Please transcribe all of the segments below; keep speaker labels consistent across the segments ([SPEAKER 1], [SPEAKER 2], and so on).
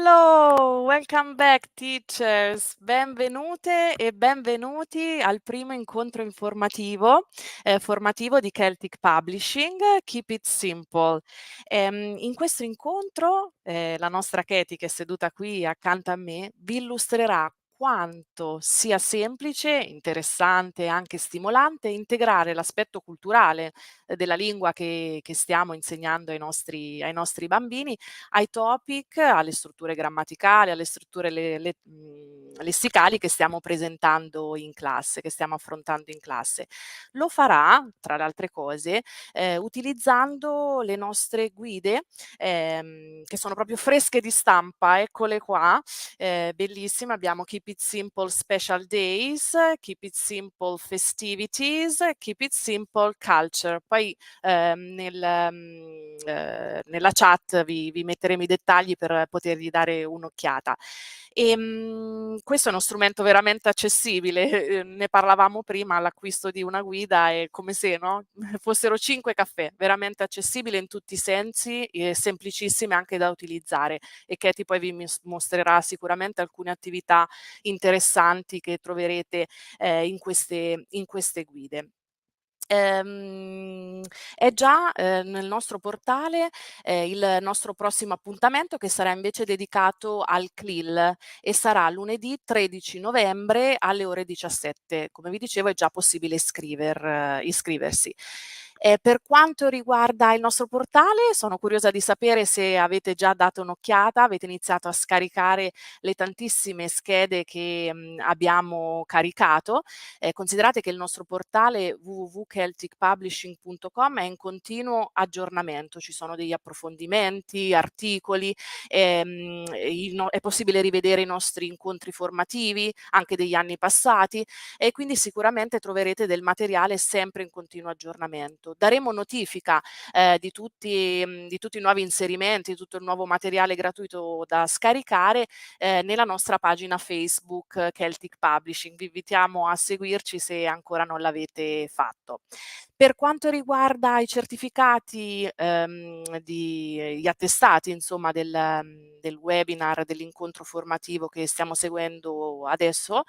[SPEAKER 1] Hello, welcome back teachers, benvenute e benvenuti al primo incontro informativo formativo di Celtic Publishing, Keep It Simple. In questo incontro la nostra Katie, che è seduta qui accanto a me, vi illustrerà quanto sia semplice, interessante e anche stimolante integrare l'aspetto culturale della lingua che stiamo insegnando ai nostri bambini, ai topic, alle strutture grammaticali, alle strutture lessicali che stiamo presentando in classe, che stiamo affrontando in classe. Lo farà, tra le altre cose, utilizzando le nostre guide, che sono proprio fresche di stampa, eccole qua, bellissime. Abbiamo Keep It Simple Special Days, Keep It Simple Festivities, Keep It Simple Culture. Poi nella chat vi metteremo i dettagli per potergli dare un'occhiata. Questo è uno strumento veramente accessibile, ne parlavamo prima, l'acquisto di una guida è come se, no, fossero 5 caffè, veramente accessibile in tutti i sensi e semplicissime anche da utilizzare, e Katie poi vi mostrerà sicuramente alcune attività interessanti che troverete in queste guide. È già nel nostro portale il nostro prossimo appuntamento, che sarà invece dedicato al CLIL e sarà lunedì 13 novembre alle ore 17. Come vi dicevo, è già possibile iscriversi. Per quanto riguarda il nostro portale, sono curiosa di sapere se avete già dato un'occhiata, avete iniziato a scaricare le tantissime schede che abbiamo caricato. Considerate che il nostro portale www.celticpublishing.com è in continuo aggiornamento, ci sono degli approfondimenti, articoli, è possibile rivedere i nostri incontri formativi anche degli anni passati, e quindi sicuramente troverete del materiale sempre in continuo aggiornamento. Daremo notifica di tutti i nuovi inserimenti, tutto il nuovo materiale gratuito da scaricare nella nostra pagina Facebook Celtic Publishing. Vi invitiamo a seguirci se ancora non l'avete fatto. Per quanto riguarda i certificati, gli attestati insomma del webinar, dell'incontro formativo che stiamo seguendo adesso,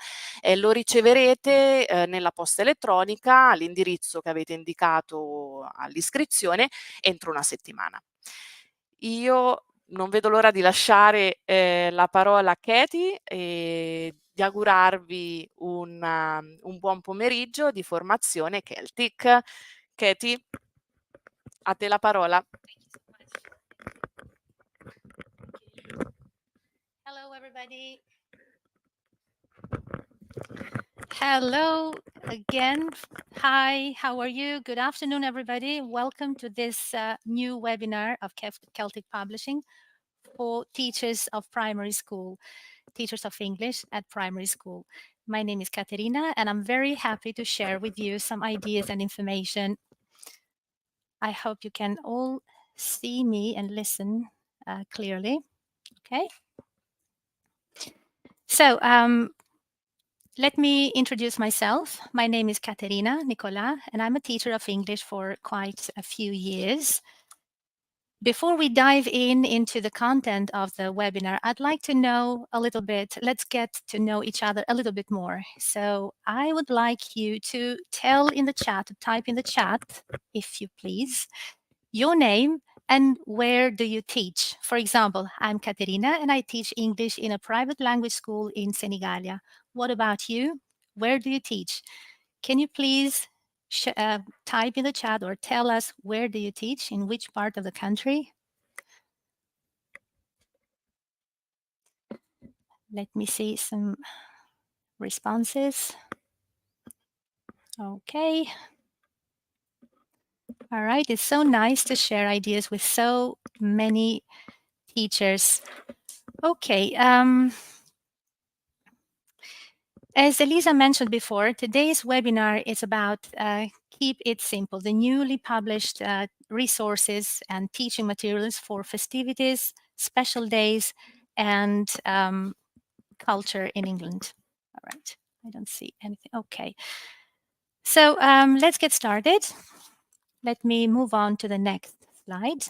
[SPEAKER 1] lo riceverete nella posta elettronica all'indirizzo che avete indicato all'iscrizione entro una settimana. Io non vedo l'ora di lasciare la parola a Katie e di augurarvi un buon pomeriggio di formazione Celtic. Katie, a te la parola.
[SPEAKER 2] Hello, everybody. Hello again. Hi, how are you? Good afternoon, everybody. Welcome to this new webinar of Celtic Publishing for teachers of primary school, teachers of English at primary school. My name is Katerina, and I'm very happy to share with you some ideas and information. I hope you can all see me and listen clearly. Okay. So, let me introduce myself. My name is Katerina Nicola, and I'm a teacher of English for quite a few years. Before we dive into the content of the webinar, I'd like to know a little bit, let's get to know each other a little bit more. So I would like you to type in the chat, if you please, your name and where do you teach. For example, I'm Katerina and I teach English in a private language school in Senigallia. What about you? Where do you teach? Can you please type in the chat or tell us where do you teach, in which part of the country? Let me see some responses. Okay. All right, it's so nice to share ideas with so many teachers. Okay. As Elisa mentioned before, today's webinar is about Keep It Simple, the newly published resources and teaching materials for festivities, special days, and culture in England. All right, I don't see anything. Okay. So let's get started. Let me move on to the next slide.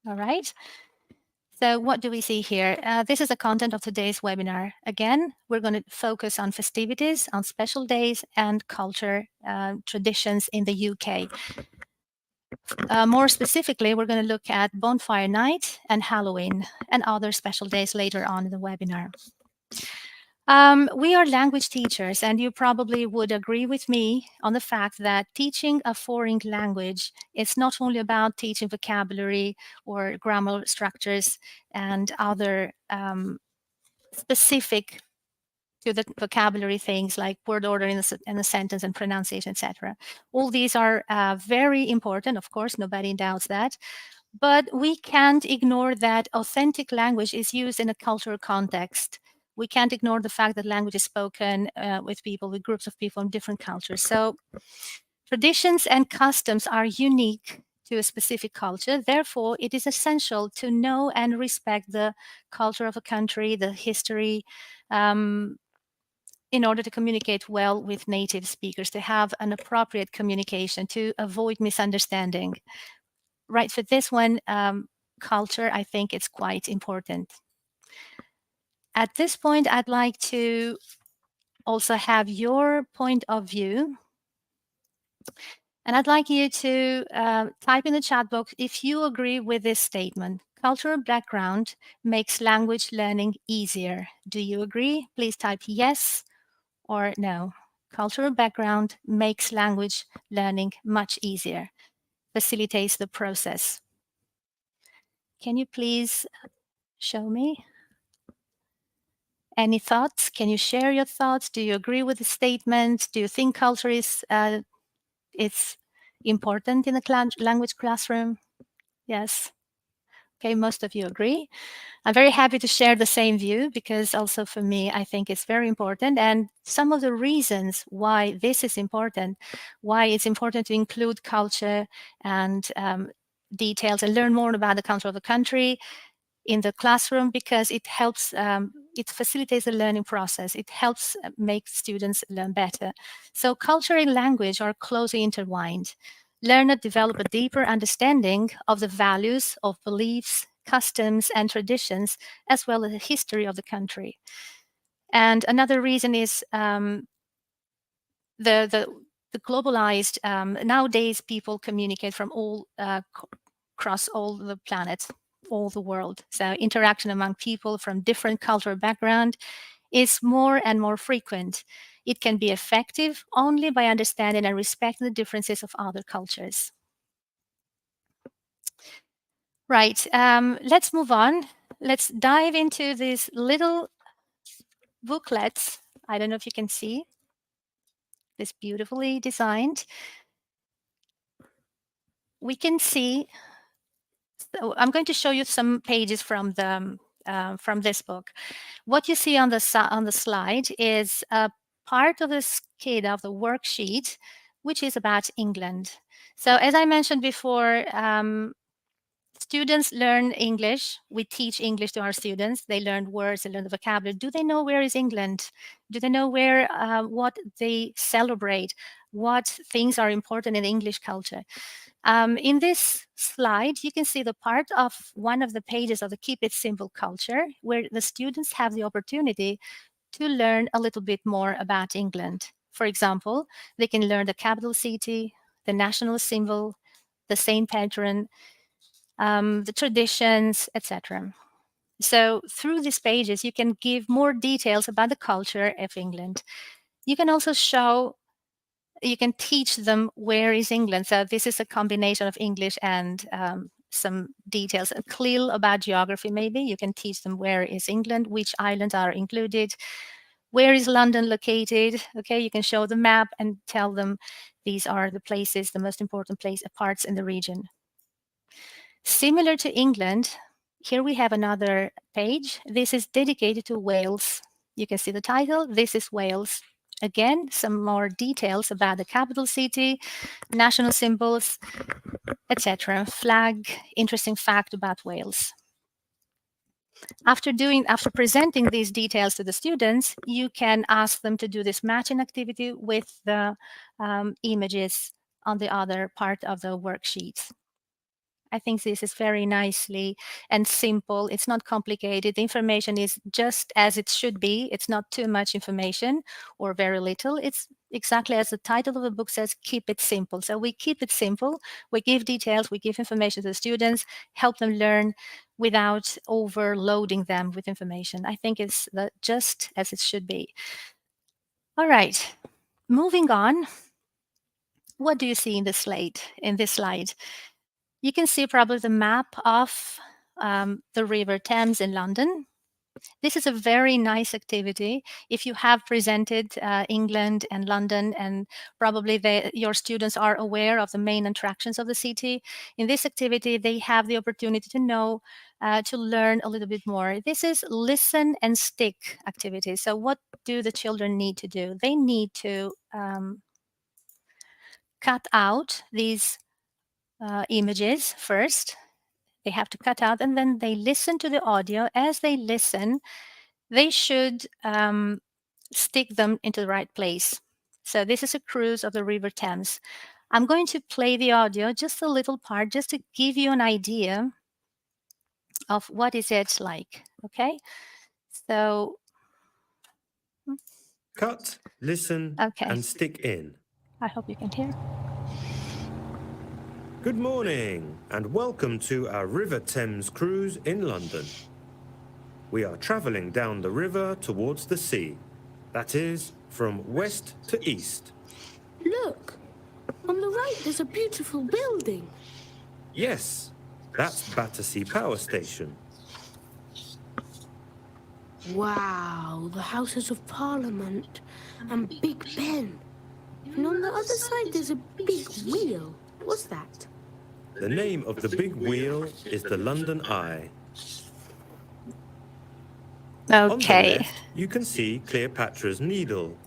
[SPEAKER 2] All right. So what do we see here? This is the content of today's webinar. Again, we're going to focus on festivities, on special days and culture traditions in the UK. More specifically, we're going to look at Bonfire Night and Halloween and other special days later on in the webinar. We are language teachers, and you probably would agree with me on the fact that teaching a foreign language is not only about teaching vocabulary or grammar structures and other specific to the vocabulary things like word order in the sentence and pronunciation, etc. All these are very important, of course, nobody doubts that. But we can't ignore that authentic language is used in a cultural context. We can't ignore the fact that language is spoken with people, with groups of people in different cultures. So traditions and customs are unique to a specific culture. Therefore, it is essential to know and respect the culture of a country, the history, in order to communicate well with native speakers, to have an appropriate communication, to avoid misunderstanding. Right, for this one, culture, I think it's quite important. At this point, I'd like to also have your point of view. And I'd like you to type in the chat box if you agree with this statement. Cultural background makes language learning easier. Do you agree? Please type yes or no. Cultural background makes language learning much easier, facilitates the process. Can you please show me? Any thoughts? Can you share your thoughts? Do you agree with the statement? Do you think culture is it's important in the language classroom? Yes. Okay, most of you agree. I'm very happy to share the same view because also for me, I think it's very important. And some of the reasons why this is important, why it's important to include culture and details and learn more about the culture of the country in the classroom, because it helps, it facilitates the learning process. It helps make students learn better. So culture and language are closely intertwined. Learners develop a deeper understanding of the values, of beliefs, customs, and traditions, as well as the history of the country. And another reason is the globalized, nowadays people communicate from all across all the planet, all the world. So interaction among people from different cultural background is more and more frequent. It can be effective only by understanding and respecting the differences of other cultures. Right, let's move on. Let's dive into these little booklets. I don't know if you can see. This beautifully designed. We can see, so I'm going to show you some pages from this book. What you see on the slide is a part of the skid of the worksheet, which is about England. So as I mentioned before, students learn English. We teach English to our students. They learn words, they learn the vocabulary. Do they know where is England? Do they know where, what they celebrate? What things are important in the English culture? In this slide, you can see the part of one of the pages of the Keep It Simple culture, where the students have the opportunity to learn a little bit more about England. For example, they can learn the capital city, the national symbol, the saint patron, the traditions, etc. So through these pages, you can give more details about the culture of England. You can also show, you can teach them where is England. So this is a combination of English and some details, a clue about geography maybe. You can teach them where is England, which islands are included, where is London located. Okay, you can show the map and tell them these are the places, the most important parts in the region. Similar to England, here we have another page. This is dedicated to Wales. You can see the title, This is Wales. Again, some more details about the capital city, national symbols, etc. Flag, interesting fact about Wales. After presenting these details to the students, you can ask them to do this matching activity with the images on the other part of the worksheet. I think this is very nicely and simple. It's not complicated. The information is just as it should be. It's not too much information or very little. It's exactly as the title of the book says, keep it simple. So we keep it simple. We give details, we give information to the students, help them learn without overloading them with information. I think it's just as it should be. All right, moving on. What do you see in this slide? You can see probably the map of the River Thames in London. This is a very nice activity. If you have presented England and London, and probably your students are aware of the main attractions of the city, in this activity, they have the opportunity to know, to learn a little bit more. This is listen and stick activity. So what do the children need to do? They need to cut out these images first. They have to cut out, and then they listen to the audio. As they listen, they should stick them into the right place. So this is a cruise of the River Thames. I'm going to play the audio, just a little part, just to give you an idea of what is it like, okay? So...
[SPEAKER 3] Cut, listen,
[SPEAKER 2] okay.
[SPEAKER 3] And stick in.
[SPEAKER 2] I hope you can hear.
[SPEAKER 3] Good morning, and welcome to our River Thames cruise in London. We are travelling down the river towards the sea. That is, from west to east.
[SPEAKER 4] Look, on the right there's a beautiful building.
[SPEAKER 3] Yes, that's Battersea Power Station.
[SPEAKER 4] Wow, the Houses of Parliament and Big Ben. And on the other side there's a big wheel. What's that?
[SPEAKER 3] The name of the big wheel is the London Eye. On the
[SPEAKER 2] Okay.
[SPEAKER 3] left, you can see Cleopatra's Needle.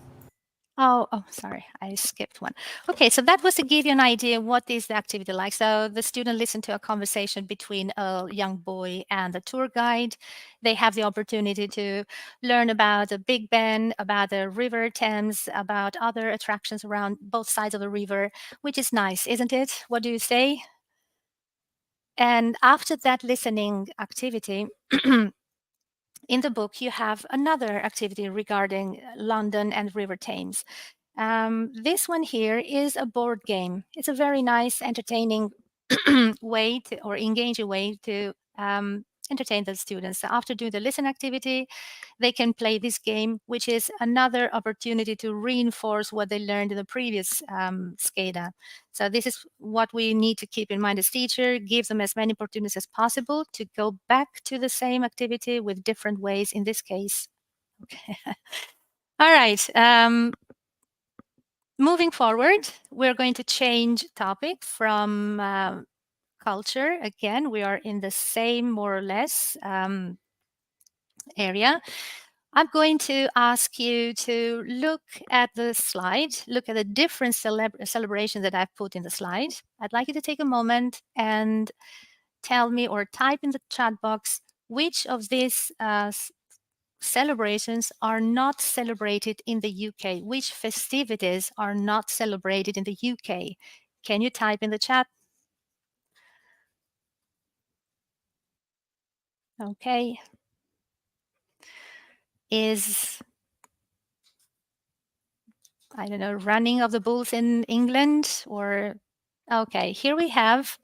[SPEAKER 2] Oh, sorry, I skipped one. Okay, so that was to give you an idea what is the activity like. So the student listened to a conversation between a young boy and a tour guide. They have the opportunity to learn about the Big Ben, about the River Thames, about other attractions around both sides of the river, which is nice, isn't it? What do you say? And after that listening activity, in the book, you have another activity regarding London and River Thames. This one here is a board game. It's a very nice, entertaining way to, or engaging way to entertain the students. So after doing the listen activity, they can play this game, which is another opportunity to reinforce what they learned in the previous SCADA. So this is what we need to keep in mind as teacher, give them as many opportunities as possible to go back to the same activity with different ways in this case. Okay. All right. Moving forward, we're going to change topic from culture. Again, we are in the same, more or less, area. I'm going to ask you to look at the slide, look at the different celebrations that I've put in the slide. I'd like you to take a moment and tell me or type in the chat box which of these celebrations are not celebrated in the UK, which festivities are not celebrated in the UK. Can you type in the chat? Okay. Is, I don't know, running of the bulls in England or... Okay, here we have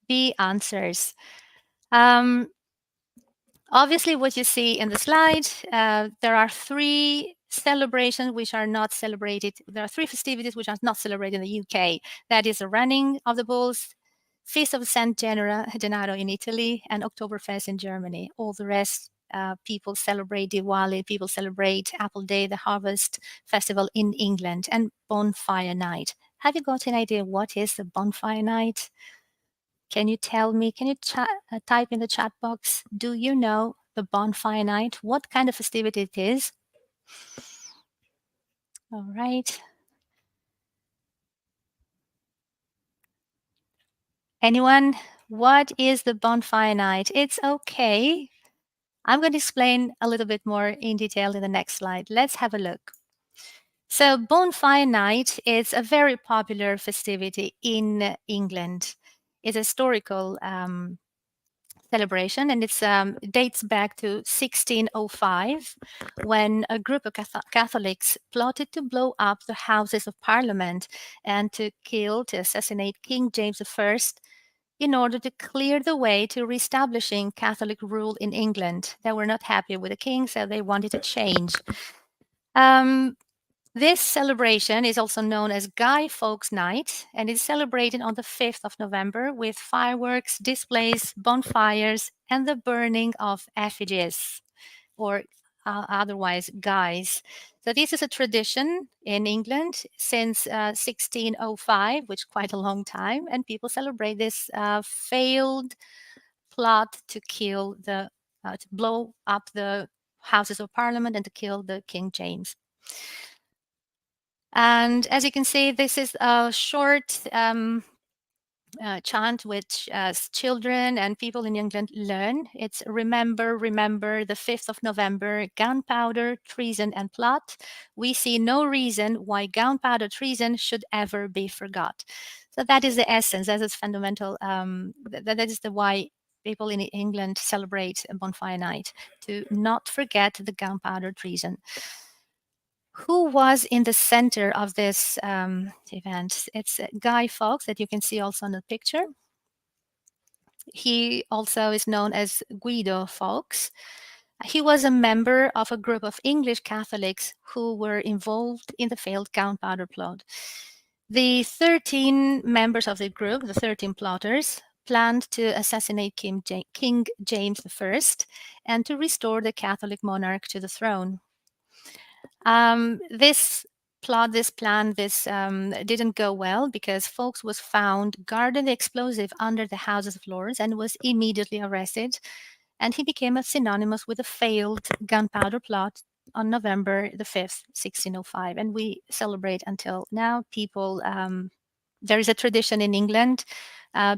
[SPEAKER 2] the answers. Obviously, what you see in the slide, there are three celebrations which are not celebrated. There are three festivities which are not celebrated in the UK. That is the running of the bulls, Feast of San Gennaro in Italy, and Oktoberfest in Germany. All the rest, people celebrate Diwali, people celebrate Apple Day, the Harvest Festival in England, and Bonfire Night. Have you got an idea what is the Bonfire Night? Can you tell me, can you type in the chat box, do you know the Bonfire Night? What kind of festivity it is? All right. Anyone? What is the Bonfire Night? It's okay. I'm going to explain a little bit more in detail in the next slide. Let's have a look. So Bonfire Night is a very popular festivity in England. is a historical celebration, and it dates back to 1605, when a group of Catholics plotted to blow up the Houses of Parliament and to assassinate King James I in order to clear the way to reestablishing Catholic rule in England. They were not happy with the king, so they wanted to change. This celebration is also known as Guy Fawkes Night, and is celebrated on the 5th of November with fireworks, displays, bonfires, and the burning of effigies, or otherwise guys. So this is a tradition in England since 1605, which is quite a long time, and people celebrate this failed plot to kill to blow up the Houses of Parliament and to kill the King James. And as you can see, this is a short chant which children and people in England learn. It's remember, remember the 5th of November, gunpowder, treason and plot. We see no reason why gunpowder treason should ever be forgot. So that is the essence, that is fundamental. That is the why people in England celebrate Bonfire Night, to not forget the gunpowder treason. Who was in the center of this event? It's Guy Fawkes, that you can see also in the picture. He also is known as Guido Fawkes. He was a member of a group of English Catholics who were involved in the failed gunpowder plot. The 13 members of the group, the 13 plotters, planned to assassinate King James I and to restore the Catholic monarch to the throne. This plan didn't go well, because Fawkes was found guarding the explosive under the Houses of Lords and was immediately arrested. And he became synonymous with a failed gunpowder plot on November the 5th, 1605. And we celebrate until now. People, there is a tradition in England.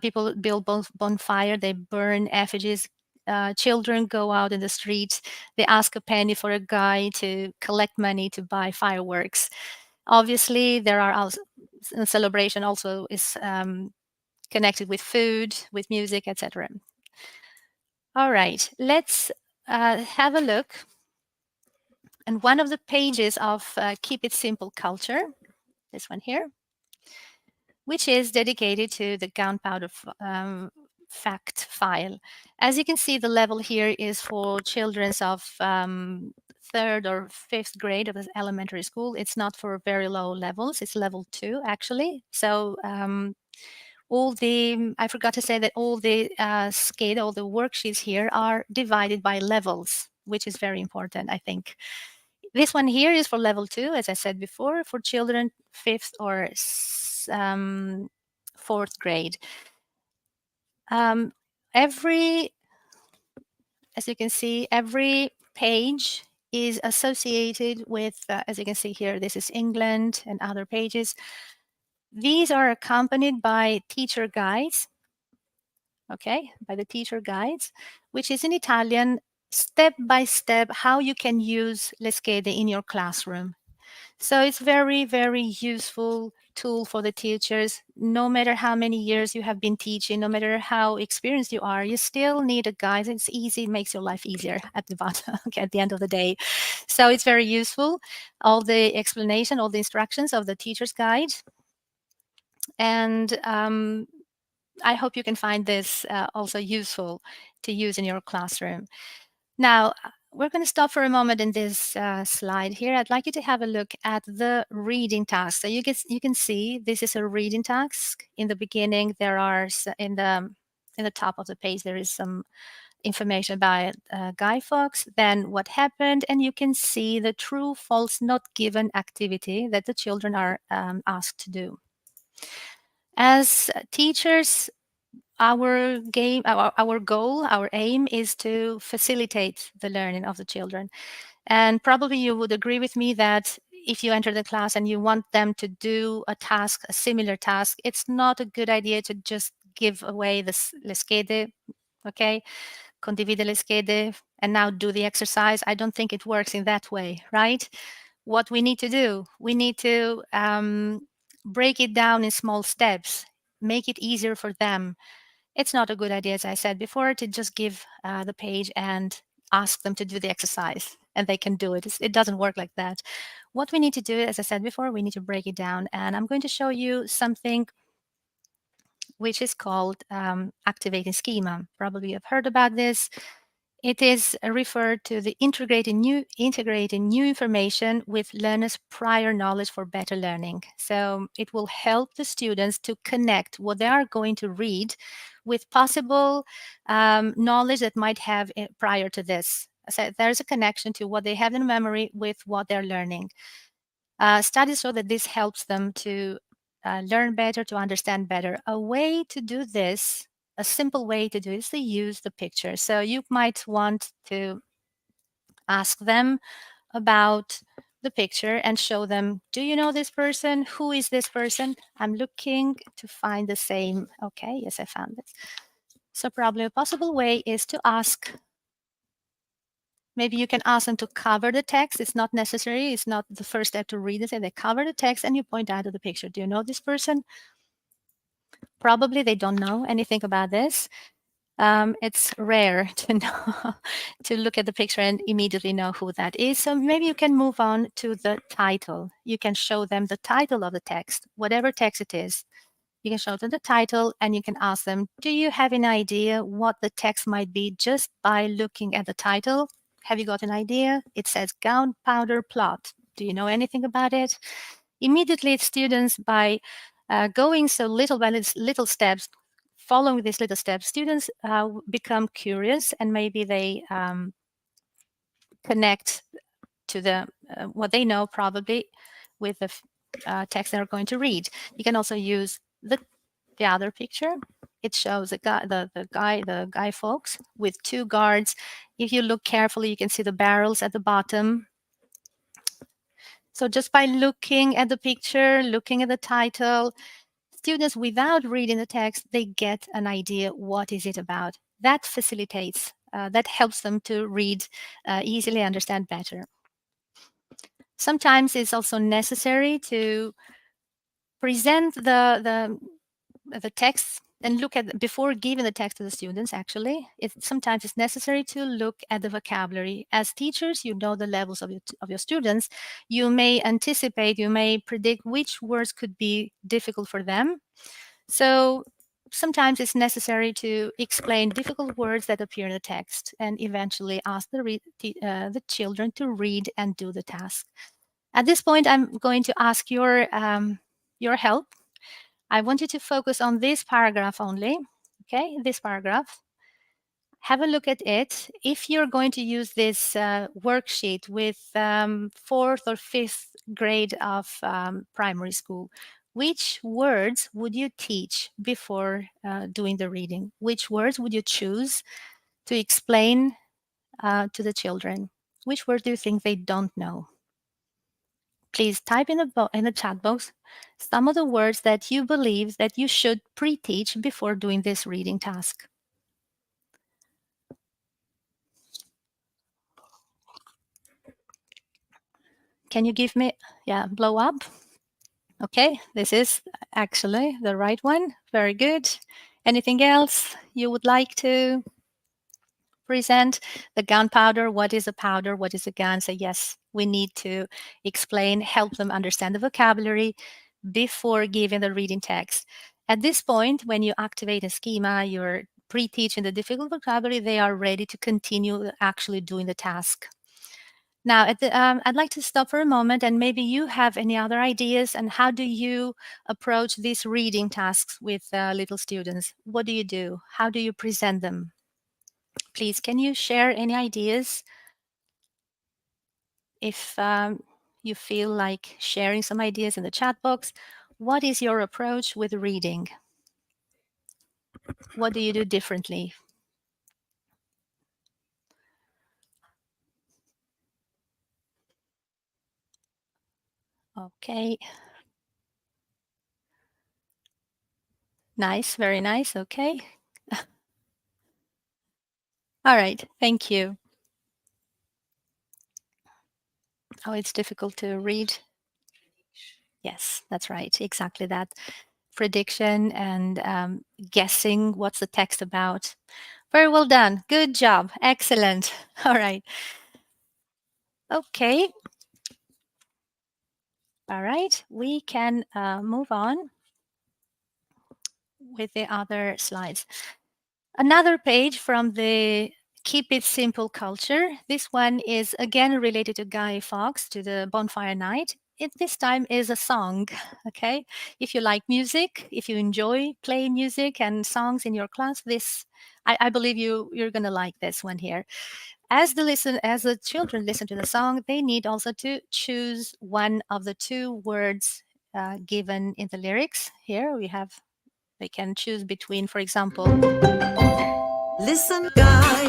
[SPEAKER 2] People build bonfire, they burn effigies. Children go out in the streets, they ask a penny for a guy to collect money to buy fireworks. Obviously, there are also celebration also is connected with food, with music, etc. All right, let's have a look. And one of the pages of Keep It Simple Culture, this one here, which is dedicated to the gunpowder fact file. As you can see, the level here is for children of 3rd or 5th grade of elementary school. It's not for very low levels. It's level 2, actually. So I forgot to say that all the all the worksheets here are divided by levels, which is very important, I think. This one here is for level 2, as I said before, for children 5th or 4th grade. As you can see, every page is associated with, as you can see here, this is England and other pages. These are accompanied by teacher guides, okay, by the teacher guides, which is in Italian, step by step, how you can use Le Schede in your classroom. So it's very, very useful tool for the teachers. No matter how many years you have been teaching, no matter how experienced you are, you still need a guide. It's easy, it makes your life easier at the bottom, okay, at the end of the day. So it's very useful. All the explanation, all the instructions of the teacher's guide. And I hope you can find this also useful to use in your classroom. Now, we're going to stop for a moment in this slide here. I'd like you to have a look at the reading task. So you can see this is a reading task. In the beginning, there are in the top of the page there is some information about Guy Fawkes, then what happened, and you can see the true, false, not given activity that the children are asked to do. As teachers, our goal, our aim is to facilitate the learning of the children. And probably you would agree with me that if you enter the class and you want them to do a task, a similar task, it's not a good idea to just give away the Le Schede, okay? Condivide Le Schede, and now do the exercise. I don't think it works in that way, right? What we need to do, we need to break it down in small steps. make it easier for them. It's not a good idea, as I said before, to just give the page and ask them to do the exercise and they can do it. It doesn't work like that. What we need to do, as I said before, we need to break it down. And I'm going to show you something which is called activating schema. Probably you've heard about this. It is referred to the integrating new information with learners' prior knowledge for better learning. So it will help the students to connect what they are going to read with possible knowledge that might have prior to this. So there's a connection to what they have in memory with what they're learning. Studies show that this helps them to learn better, to understand better. A way to do this, a simple way to do it, is to use the picture. So you might want to ask them about the picture and show them, do you know this person? Who is this person? I'm looking to find the same. Okay, yes, I found this. So probably a possible way is to ask. Maybe you can ask them to cover the text. It's not necessary. It's not the first step to read it. They cover the text and you point out to the picture. Do you know this person? Probably they don't know anything about this. It's rare to know, to look at the picture and immediately know who that is. So maybe you can move on to the title. You can show them the title of the text, whatever text it is. You can show them the title and you can ask them, do you have an idea what the text might be just by looking at the title? Have you got an idea? It says gunpowder plot. Do you know anything about it? Immediately, students, by going so little by little steps, following these little steps, students become curious and maybe they connect to the what they know probably with the text they're going to read. You can also use the other picture. It shows the guy folks with two guards. If you look carefully, you can see the barrels at the bottom. So just by looking at the picture, looking at the title, students, without reading the text, they get an idea what is it about. That facilitates, that helps them to read easily, understand better. Sometimes it's also necessary to present the text and look at, before giving the text to the students, actually, sometimes it's necessary to look at the vocabulary. As teachers, you know the levels of your students. You may anticipate, you may predict which words could be difficult for them. So sometimes it's necessary to explain difficult words that appear in the text and eventually ask the children to read and do the task. At this point, I'm going to ask your help. I want you to focus on this paragraph only, okay? This paragraph. Have a look at it. If you're going to use this worksheet with 4th or 5th grade of primary school, which words would you teach before doing the reading? Which words would you choose to explain to the children? Which words do you think they don't know? Please type in the chat box some of the words that you believe that you should pre-teach before doing this reading task. Can you give me, blow up? Okay, this is actually the right one. Very good. Anything else you would like to present? The gunpowder, what is a powder? What is a gun? So yes, we need to explain, help them understand the vocabulary before giving the reading text. At this point, when you activate a schema, you're pre-teaching the difficult vocabulary, they are ready to continue actually doing the task. Now, I'd like to stop for a moment and maybe you have any other ideas and how do you approach these reading tasks with little students? What do you do? How do you present them? Please, can you share any ideas? If you feel like sharing some ideas in the chat box, what is your approach with reading? What do you do differently? Okay. Nice, very nice, okay. All right, thank you. Oh, it's difficult to read. Yes, that's right, exactly that. prediction and guessing what's the text about. Very well done. Good job. Excellent. All right. Okay. All right. We can move on with the other slides. Another page from the Keep It Simple culture. This one is again related to Guy Fawkes, to the bonfire night. It this time is a song. Okay, if you like music, if you enjoy playing music and songs in your class, this I believe you're gonna like this one here. As the children listen to the song, they need also to choose one of the two words given in the lyrics. Here we have. They can choose between, for example,
[SPEAKER 5] Listen, guy.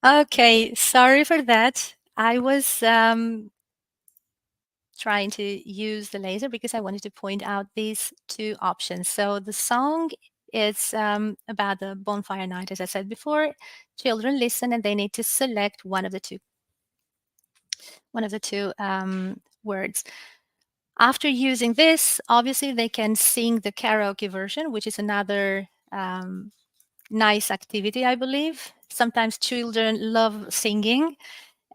[SPEAKER 2] okay, sorry for that. I was trying to use the laser because I wanted to point out these two options. So the song is about the bonfire night, as I said before. Children listen and they need to select one of the two words. After using this, obviously they can sing the karaoke version, which is another nice activity, I believe. Sometimes children love singing,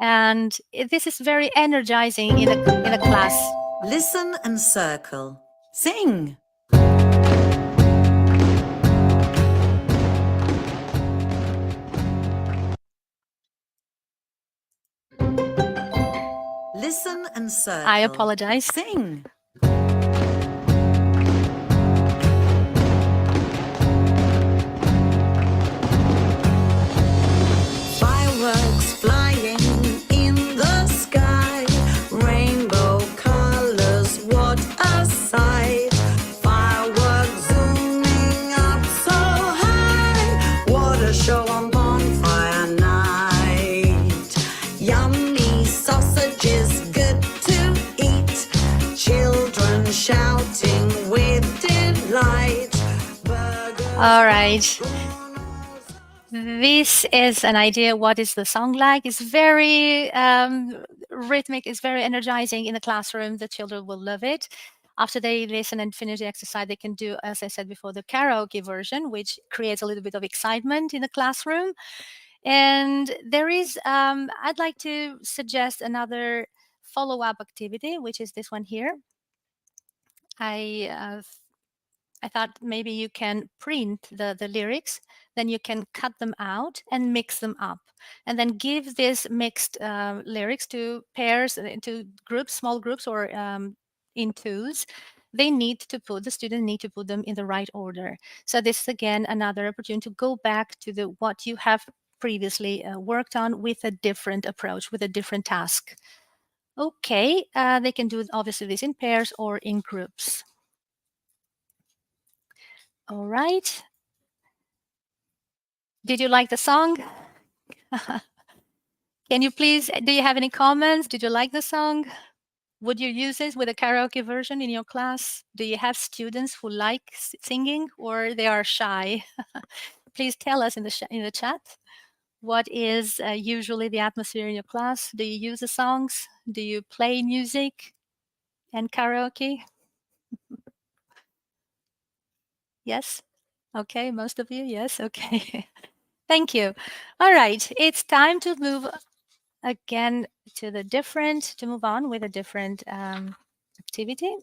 [SPEAKER 2] and this is very energizing in a class.
[SPEAKER 5] Listen and circle. Sing. Listen and circle.
[SPEAKER 2] I apologize.
[SPEAKER 5] Sing. Fireworks flying in the sky. Rainbow colors, what a sight. Fireworks zooming up so high. What a show on bonfire night. Yummy sausages, good to eat. Children shouting with delight.
[SPEAKER 2] All right. This is an idea. What is the song like? It's very rhythmic. It's very energizing in the classroom. The children will love it. After they listen and finish the exercise, they can do, as I said before, the karaoke version, which creates a little bit of excitement in the classroom. And there is, I'd like to suggest another follow-up activity, which is this one here. I thought maybe you can print the lyrics, then you can cut them out and mix them up, and then give this mixed lyrics to pairs, to groups, small groups, or in twos. The students need to put them in the right order. So this is again another opportunity to go back to what you have previously worked on with a different approach, with a different task. Okay, they can do obviously this in pairs or in groups. All right. Did you like the song? Can you please, do you have any comments? Did you like the song? Would you use this with a karaoke version in your class? Do you have students who like singing or they are shy? Please tell us in the chat. What is usually the atmosphere in your class? Do you use the songs? Do you play music and karaoke? Yes? Okay, most of you, yes, okay. Thank you. All right, it's time to move again to move on with a different activity.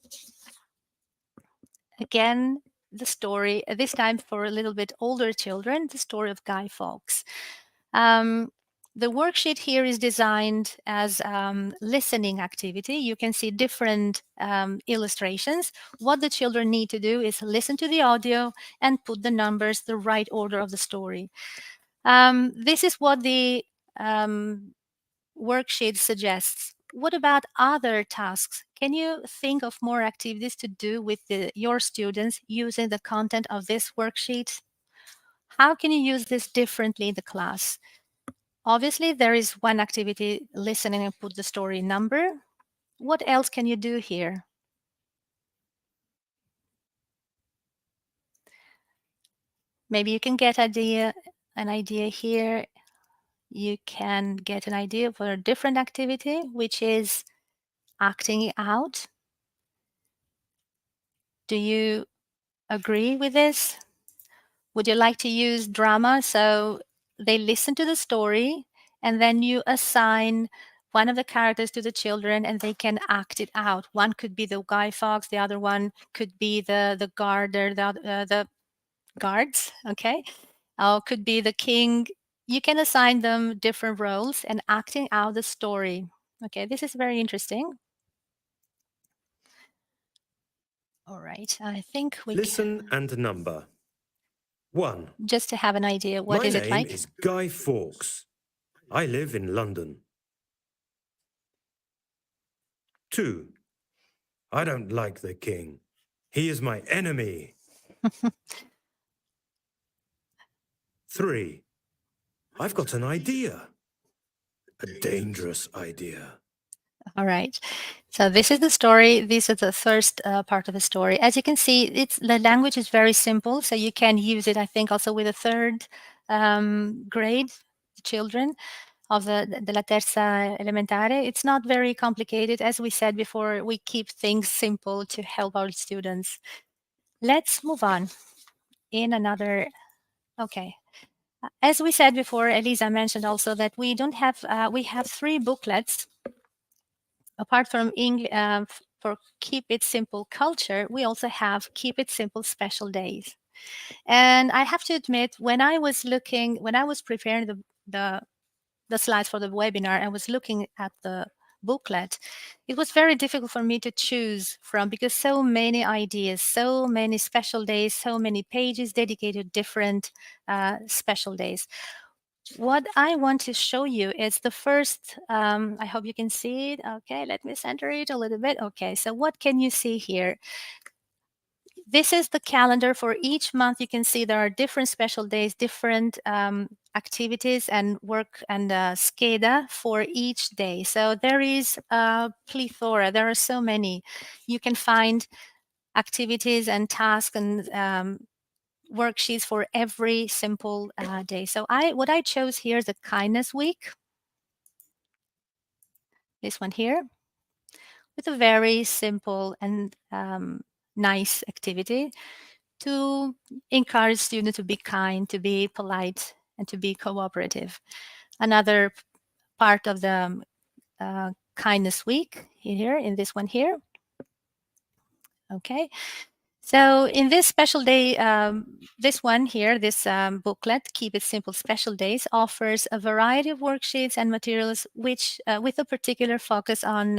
[SPEAKER 2] Again, the story, this time for a little bit older children, the story of Guy Fawkes. The worksheet here is designed as listening activity. You can see different illustrations. What the children need to do is listen to the audio and put the numbers, the right order of the story. This is what the worksheet suggests. What about other tasks? Can you think of more activities to do with your students using the content of this worksheet? How can you use this differently in the class? Obviously, there is one activity, listening and put the story number. What else can you do here? Maybe you can get an idea here. You can get an idea for a different activity, which is acting out. Do you agree with this? Would you like to use drama so they listen to the story and then you assign one of the characters to the children and they can act it out? One could be the Guy Fawkes, the other one could be the guarder, the guards, okay? Or could be the king. You can assign them different roles and acting out the story. Okay, this is very interesting. All right, I think we
[SPEAKER 3] Listen and number. 1.
[SPEAKER 2] just to have an idea, what
[SPEAKER 3] My
[SPEAKER 2] is it
[SPEAKER 3] name
[SPEAKER 2] like?
[SPEAKER 3] is Guy Fawkes. I live in London. 2. I don't like the king. He is my enemy. 3. I've got an idea. A dangerous idea.
[SPEAKER 2] All right. So this is the story. This is the first part of the story. As you can see, the language is very simple. So you can use it, I think, also with a third grade children of della terza elementare. It's not very complicated. As we said before, we keep things simple to help our students. Let's move on in another. Okay. As we said before, Elisa mentioned also that we don't have, we have 3 booklets. Apart from for Keep It Simple Culture, we also have Keep It Simple Special Days. And I have to admit, when I was preparing the slides for the webinar, I was looking at the booklet. It was very difficult for me to choose from because so many ideas, so many special days, so many pages dedicated to different special days. What I want to show you is the first, I hope you can see it. Okay, let me center it a little bit. Okay, so what can you see here? This is the calendar for each month. You can see there are different special days, different activities and work and scheda for each day. So there is a plethora. There are so many. You can find activities and tasks and worksheets for every simple day. So what I chose here is the kindness week. This one here, with a very simple and nice activity to encourage students to be kind, to be polite, and to be cooperative. Another part of the kindness week here, in this one here. Okay. So in this special day, this one here, this booklet, Keep It Simple Special Days, offers a variety of worksheets and materials which with a particular focus on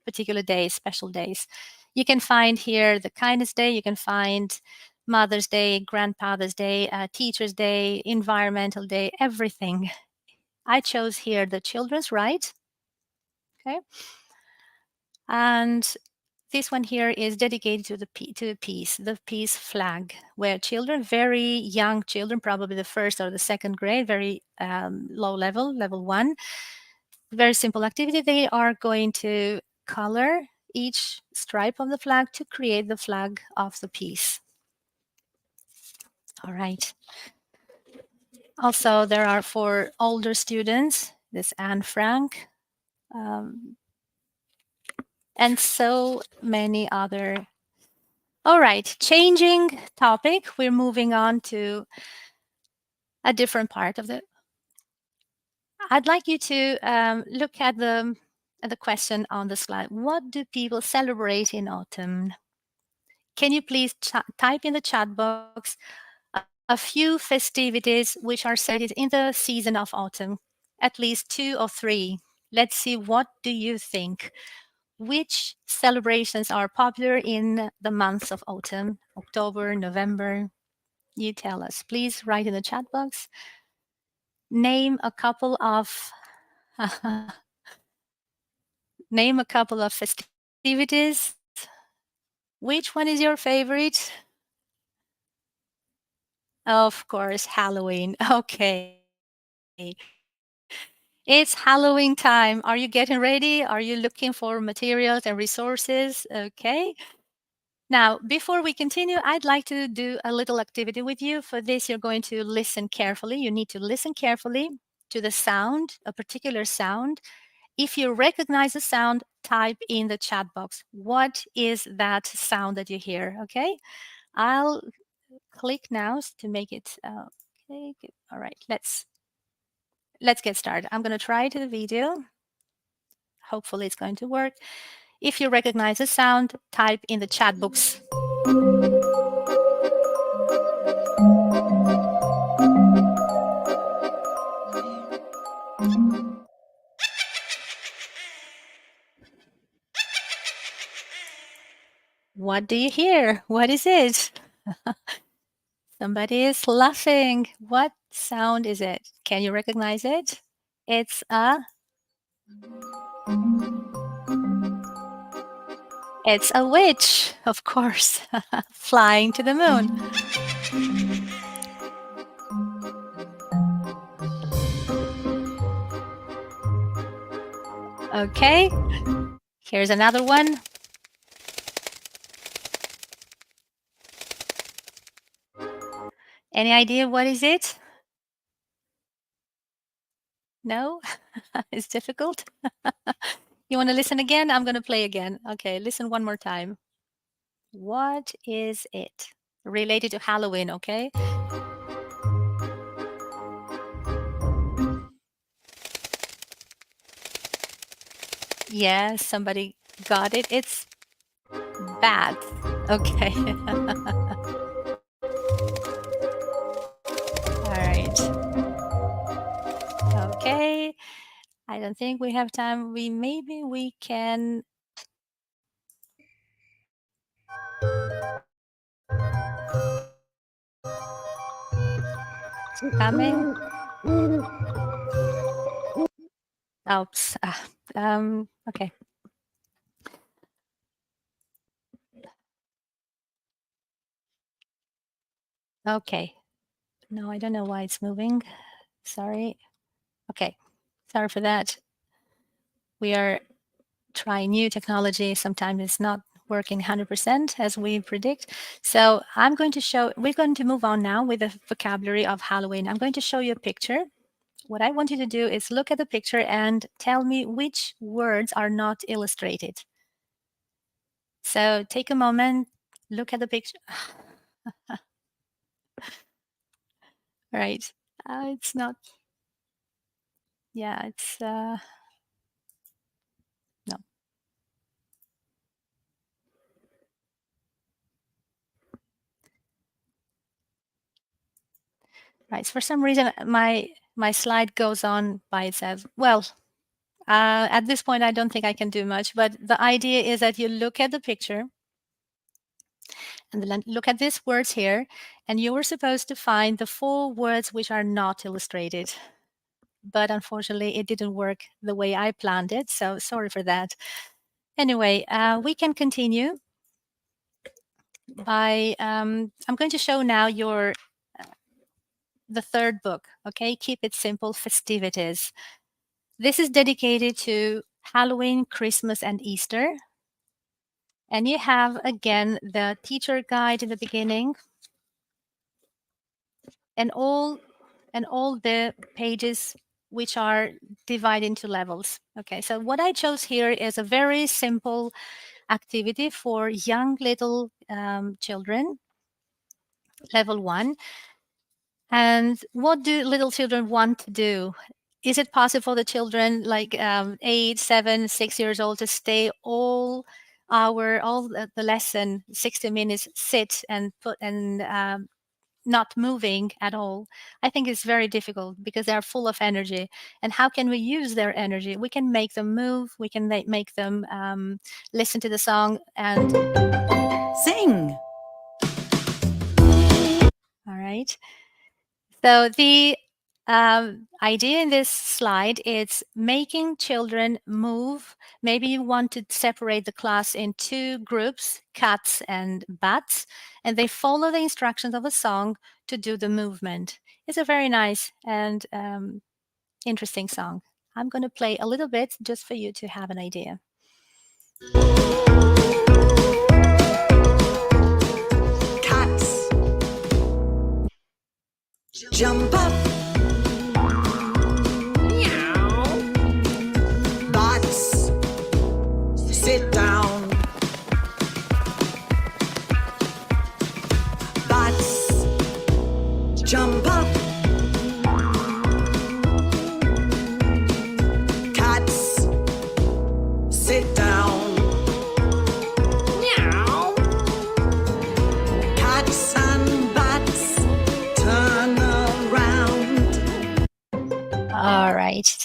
[SPEAKER 2] particular days, special days. You can find here the Kindness Day, you can find Mother's Day, Grandfather's Day, Teacher's Day, Environmental Day, everything. I chose here the Children's Right. Okay. And this one here is dedicated to the peace flag, where children, very young children, probably the first or the second grade, very low level, level 1, very simple activity. They are going to color each stripe of the flag to create the flag of the peace. All right. Also, there are for older students, this Anne Frank, and so many other. All right, changing topic. We're moving on to a different part of the. I'd like you to look at the question on the slide. What do people celebrate in autumn? Can you please type in the chat box a few festivities which are celebrated in the season of autumn? At least 2 or 3. Let's see, what do you think? Which celebrations are popular in the months of autumn? October, November? You tell us. Please write in the chat box. Name a couple of festivities. Which one is your favorite? Of course, Halloween. Okay. It's Halloween time. Are you getting ready? Are you looking for materials and resources? Okay. Now, before we continue, I'd like to do a little activity with you. For this, you're going to listen carefully. You need to listen carefully to the sound, a particular sound, If you recognize the sound, type in the chat box. What is that sound that you hear? Okay, I'll click now to make it. Okay, good. All right, let's get started. I'm going to try to the video. Hopefully, it's going to work. If you recognize the sound, type in the chat box. What do you hear? What is it? Somebody is laughing. What sound is it? Can you recognize it? It's a witch, of course, flying to the moon. Okay, here's another one. Any idea what is it? No? It's difficult? You want to listen again? I'm going to play again. Okay, listen one more time. What is it? Related to Halloween, okay? Yes, somebody got it. It's bats. Okay. All right. Okay. I don't think we have time. Maybe we can. It's coming. Oops. Okay. Okay. No, I don't know why it's moving. Sorry. Okay. Sorry for that. We are trying new technology. Sometimes it's not working 100% as we predict. So we're going to move on now with the vocabulary of Halloween. I'm going to show you a picture. What I want you to do is look at the picture and tell me which words are not illustrated. So take a moment, look at the picture. All right. It's not. Yeah, it's no. Right. For some reason, my slide goes on by itself. Well, at this point, I don't think I can do much, but the idea is that you look at the picture and then look at these words here, and you were supposed to find the 4 words which are not illustrated. But unfortunately, it didn't work the way I planned it, so sorry for that. Anyway, we can continue by, I'm going to show now the 3rd book, okay? Keep It Simple, Festivities. This is dedicated to Halloween, Christmas, and Easter. And you have, again, the teacher guide in the beginning and all the pages which are divided into levels. Okay, so what I chose here is a very simple activity for young little children, level 1. And what do little children want to do? Is it possible for the children like 8, 7, 6 years old to stay all the lesson, 60 minutes, sit and not moving at all? I think it's very difficult because they're full of energy. And how can we use their energy? We can make them move. We can make them listen to the song and
[SPEAKER 5] Sing.
[SPEAKER 2] All right. So the idea in this slide is making children move. Maybe you want to separate the class in 2 groups, cats and bats, and they follow the instructions of a song to do the movement. It's a very nice and interesting song. I'm going to play a little bit just for you to have an idea.
[SPEAKER 5] Cats. Jump up. Meow.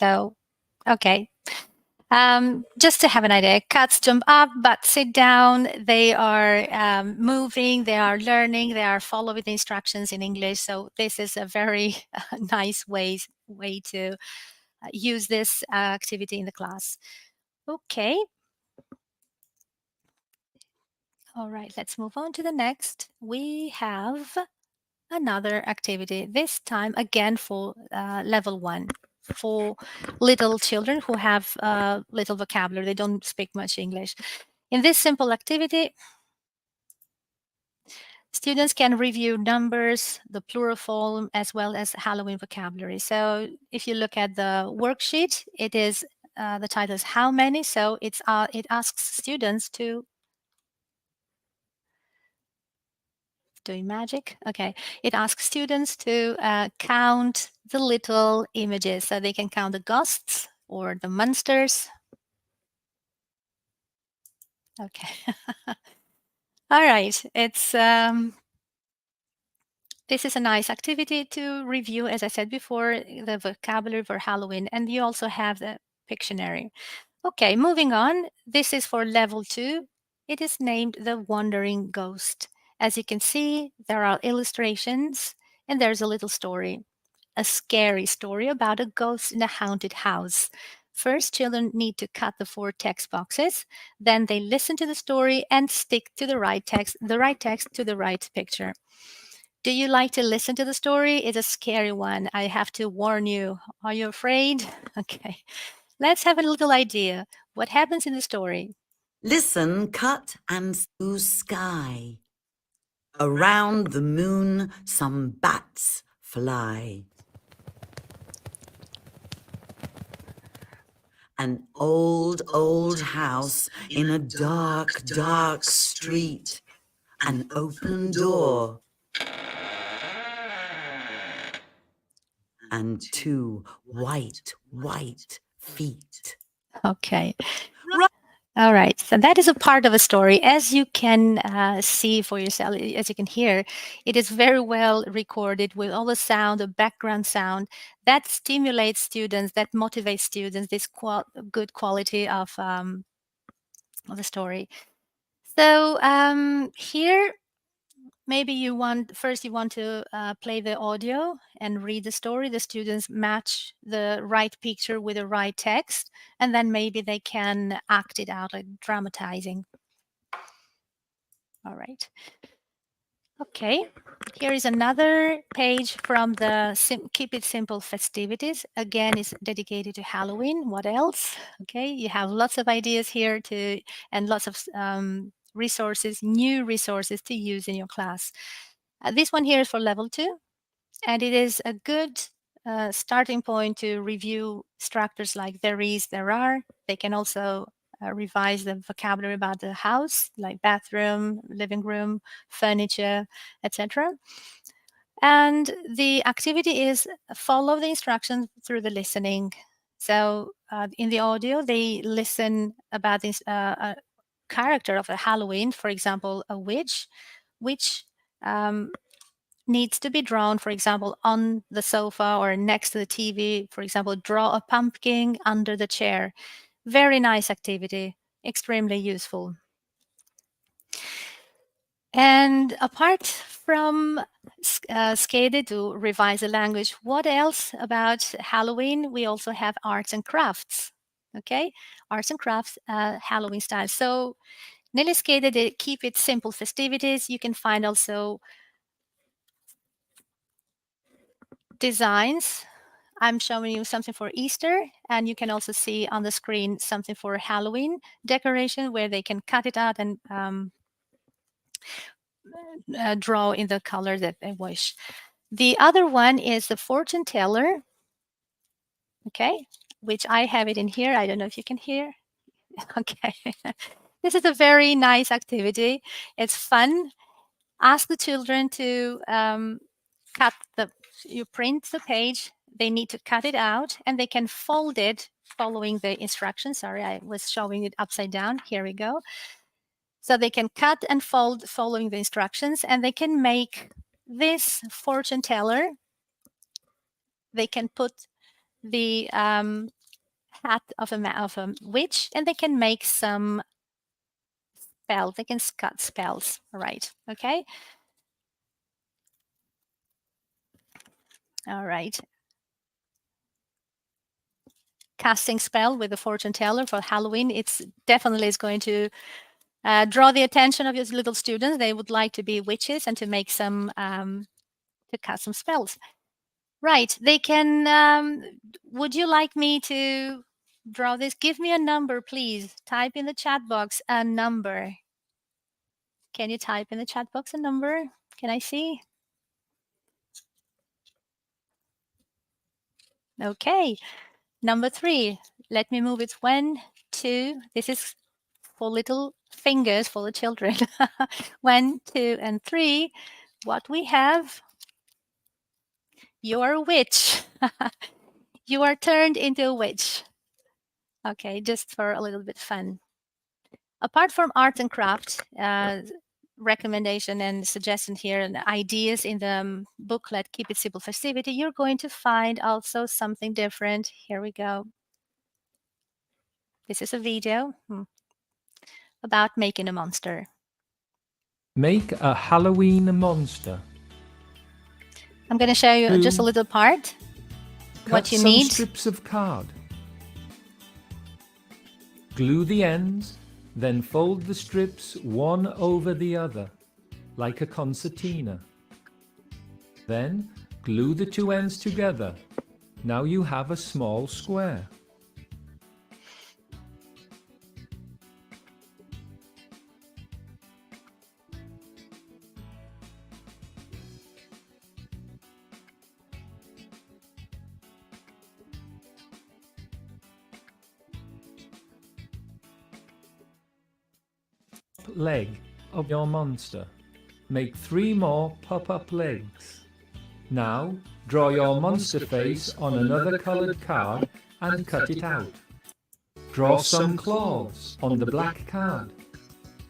[SPEAKER 2] So, okay. Just to have an idea, cats jump up, but sit down. They are moving, they are learning, they are following the instructions in English. So this is a very nice way to use this activity in the class. Okay. All right, let's move on to the next. We have another activity, this time again for level 1, for little children who have little vocabulary. They don't speak much English. In this simple activity, students can review numbers, the plural form, as well as Halloween vocabulary. So if you look at the worksheet, it is the title is How Many? So it asks students to doing magic. Okay, it asks students to count the little images, so they can count the ghosts or the monsters. Okay. All right, it's this is a nice activity to review, as I said before, the vocabulary for Halloween, and you also have the Pictionary. Okay, moving on. This is for level 2. It is named The Wandering Ghost. As you can see, there are illustrations and there's a little story, a scary story about a ghost in a haunted house. First, children need to cut the 4 text boxes. Then they listen to the story and stick to the right text to the right picture. Do you like to listen to the story? It's a scary one. I have to warn you. Are you afraid? Okay. Let's have a little idea. What happens in the story?
[SPEAKER 5] Listen, cut and blue sky. Around the moon, some bats fly. An old, old house in a dark, dark street. An open door. And 2 white, white feet.
[SPEAKER 2] Okay. All right. So that is a part of a story. As you can see for yourself, as you can hear, it is very well recorded with all the sound, the background sound that stimulates students, that motivates students, this good quality of the story. So here, maybe you want to play the audio and read the story. The students match the right picture with the right text, and then maybe they can act it out, like dramatizing. All right. Okay. Here is another page from the Keep It Simple festivities. Again, it's dedicated to Halloween. What else? Okay, you have lots of ideas here and lots of resources, new resources to use in your class. This one here is for level 2, and it is a good starting point to review structures like there is, there are. They can also revise the vocabulary about the house, like bathroom, living room, furniture, etc. And the activity is follow the instructions through the listening. So in the audio, they listen about this character of a Halloween, for example, a witch, which needs to be drawn, for example, on the sofa or next to the TV. For example, draw a pumpkin under the chair. Very nice activity, extremely useful. And apart from Skede to revise the language, what else about Halloween? We also have arts and crafts. Okay, arts and crafts, Halloween style. So Nelly Skede, they keep it simple festivities. You can find also designs. I'm showing you something for Easter, and you can also see on the screen something for Halloween decoration where they can cut it out and draw in the color that they wish. The other one is the fortune teller, okay, which I have it in here. I don't know if you can hear. Okay. This is a very nice activity. It's fun. Ask the children to you print the page, they need to cut it out, and they can fold it following the instructions. Sorry, I was showing it upside down. Here we go. So they can cut and fold following the instructions, and they can make this fortune teller. They can put the hat of a witch, and they can make some spells. They can cut spells, right? Okay. All right. Casting spell with the fortune teller for Halloween. It's definitely is going to draw the attention of your little students. They would like to be witches and to make some to cast some spells. Right. They can. Would you like me to draw this? Give me a number, please. Type in the chat box a number. Can you type in the chat box a number? Can I see? Okay. Number 3. Let me move it. 1, 2. This is for little fingers for the children. 1, 2, and 3. What we have? You're a witch. You are turned into a witch. Okay, just for a little bit fun. Apart from art and craft, recommendation and suggestion here and ideas in the booklet, Keep It Simple Festivity, you're going to find also something different. Here we go. This is a video about making a monster.
[SPEAKER 6] Make a Halloween monster.
[SPEAKER 2] I'm going to show you just a little part. What you need.
[SPEAKER 6] Cut some strips of card. Glue the ends, then fold the strips one over the other, like a concertina. Then glue the 2 ends together. Now you have a small square. Leg of your monster. Make 3 more pop-up legs. Now draw your monster face on another colored card and cut it out. Draw some claws on the black card.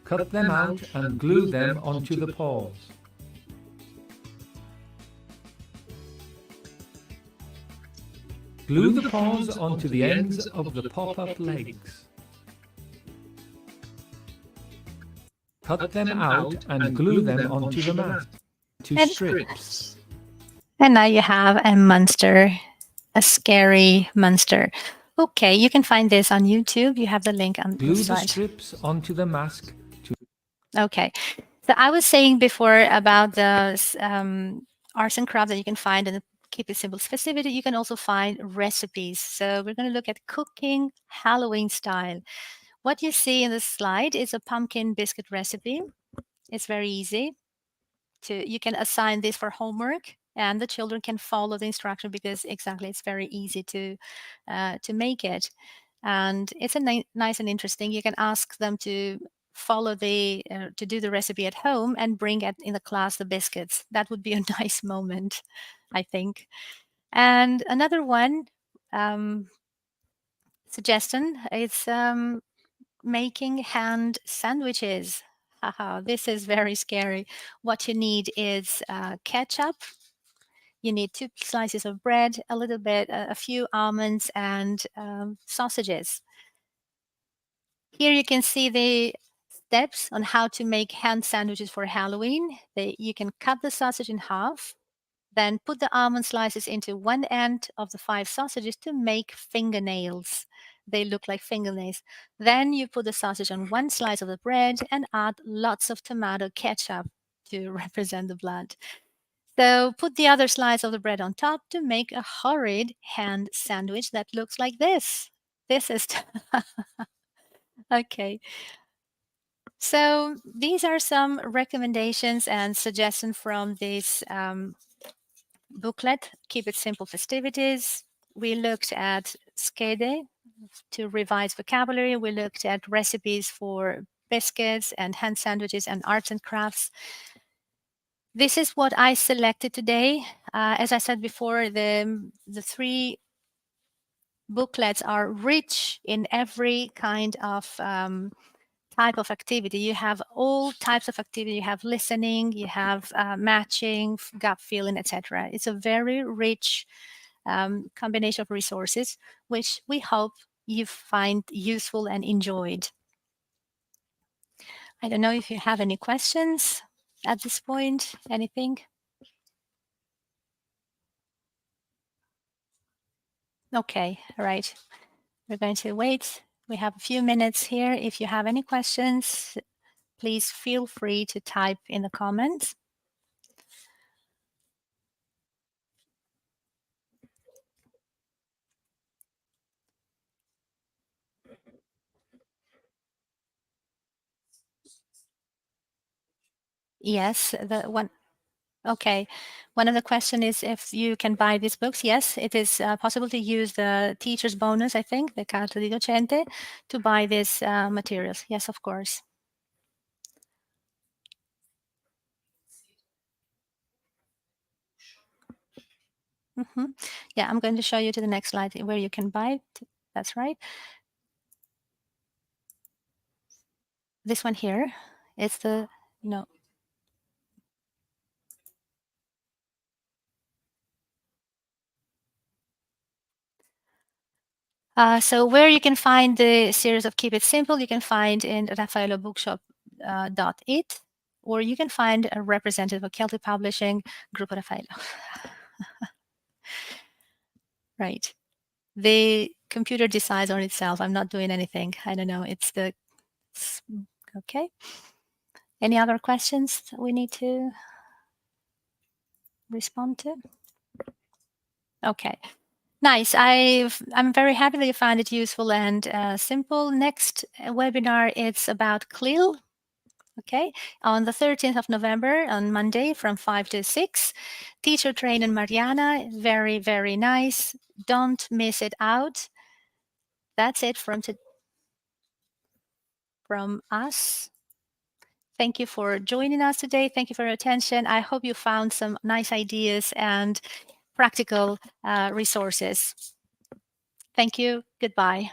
[SPEAKER 6] Cut them out and glue them onto the paws. Glue the paws onto the ends of the pop-up legs. Cut them out and glue them onto the mask. To strips.
[SPEAKER 2] And now you have a monster, a scary monster. Okay, you can find this on YouTube. You have the link on
[SPEAKER 6] Glue
[SPEAKER 2] the
[SPEAKER 6] the
[SPEAKER 2] slide.
[SPEAKER 6] strips onto the mask.
[SPEAKER 2] Okay, so I was saying before about the arts and crafts that you can find in the Keep It Simple festivity. You can also find recipes. So we're going to look at cooking Halloween style. What you see in the slide is a pumpkin biscuit recipe. It's very easy. You can assign this for homework, and the children can follow the instruction because exactly it's very easy to make it, and it's a nice and interesting. You can ask them to follow the to do the recipe at home and bring it in the class the biscuits. That would be a nice moment, I think. And another one suggestion is making hand sandwiches. Haha, this is very scary. What you need is ketchup. You need 2 slices of bread, a little bit, a few almonds, and sausages. Here you can see the steps on how to make hand sandwiches for Halloween. You can cut the sausage in half, then put the almond slices into one end of the 5 sausages to make fingernails. They look like fingernails. Then you put the sausage on one slice of the bread and add lots of tomato ketchup to represent the blood. So put the other slice of the bread on top to make a horrid hand sandwich that looks like this. This is okay. So these are some recommendations and suggestions from this booklet, Keep It Simple Festivities. We looked at skede to revise vocabulary. We looked at recipes for biscuits and hand sandwiches and arts and crafts. This is what I selected today. As I said before, the 3 booklets are rich in every kind of type of activity. You have all types of activity. You have listening, you have matching, gut feeling, etc. It's a very rich combination of resources, which we hope you find useful and enjoyed. I don't know if you have any questions at this point, anything? Okay, all right. We're going to wait. We have a few minutes here. If you have any questions, please feel free to type in the comments. Yes, the one. Okay. One of the question is if you can buy these books. Yes, it is possible to use the teacher's bonus, I think, the carta di docente, to buy these materials. Yes, of course. Yeah, I'm going to show you to the next slide where you can buy it. That's right. This one here, it's the, no. So where you can find the series of Keep It Simple, you can find in raffaellobookshop.it, or you can find a representative of Celtic Publishing, Gruppo Raffaello. Right. The computer decides on itself. I'm not doing anything. I don't know. It's the, okay. Any other questions that we need to respond to? Okay. Nice. I'm very happy that you found it useful and simple. Next webinar, it's about CLIL. Okay, on the 13th of November, on Monday from 5 to 6. Teacher Train and Mariana, very, very nice. Don't miss it out. That's it from us. Thank you for joining us today. Thank you for your attention. I hope you found some nice ideas and practical resources. Thank you. Goodbye.